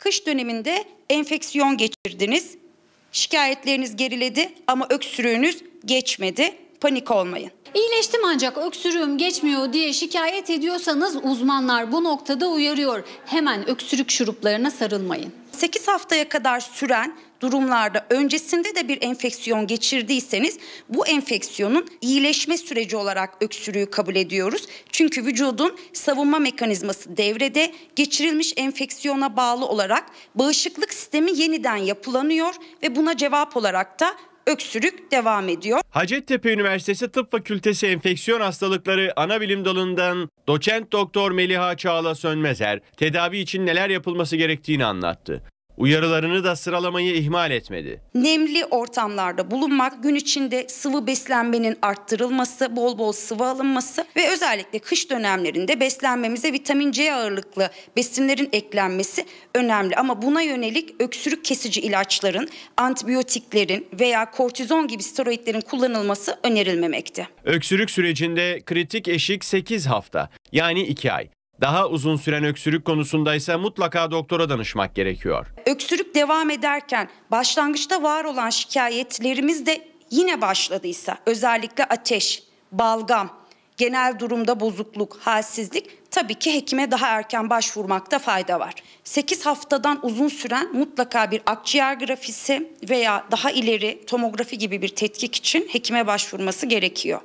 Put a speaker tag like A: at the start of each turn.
A: Kış döneminde enfeksiyon geçirdiniz, şikayetleriniz geriledi ama öksürüğünüz geçmedi. Panik olmayın.
B: İyileştim ancak öksürüğüm geçmiyor diye şikayet ediyorsanız uzmanlar bu noktada uyarıyor. Hemen öksürük şuruplarına sarılmayın.
A: 8 haftaya kadar süren durumlarda öncesinde de bir enfeksiyon geçirdiyseniz bu enfeksiyonun iyileşme süreci olarak öksürüğü kabul ediyoruz. Çünkü vücudun savunma mekanizması devrede, geçirilmiş enfeksiyona bağlı olarak bağışıklık sistemi yeniden yapılanıyor ve buna cevap olarak da öksürük devam ediyor.
C: Hacettepe Üniversitesi Tıp Fakültesi Enfeksiyon Hastalıkları Anabilim Dalı'ndan doçent doktor Meliha Çağla Sönmezer tedavi için neler yapılması gerektiğini anlattı. Uyarılarını da sıralamayı ihmal etmedi.
A: Nemli ortamlarda bulunmak, gün içinde sıvı beslenmenin arttırılması, bol bol sıvı alınması ve özellikle kış dönemlerinde beslenmemize vitamin C ağırlıklı besinlerin eklenmesi önemli. Ama buna yönelik öksürük kesici ilaçların, antibiyotiklerin veya kortizon gibi steroidlerin kullanılması önerilmemekte.
C: Öksürük sürecinde kritik eşik 8 hafta, yani 2 ay. Daha uzun süren öksürük konusundaysa mutlaka doktora danışmak gerekiyor.
A: Öksürük devam ederken başlangıçta var olan şikayetlerimiz de yine başladıysa, özellikle ateş, balgam, genel durumda bozukluk, halsizlik, tabii ki hekime daha erken başvurmakta fayda var. 8 haftadan uzun süren mutlaka bir akciğer grafisi veya daha ileri tomografi gibi bir tetkik için hekime başvurması gerekiyor.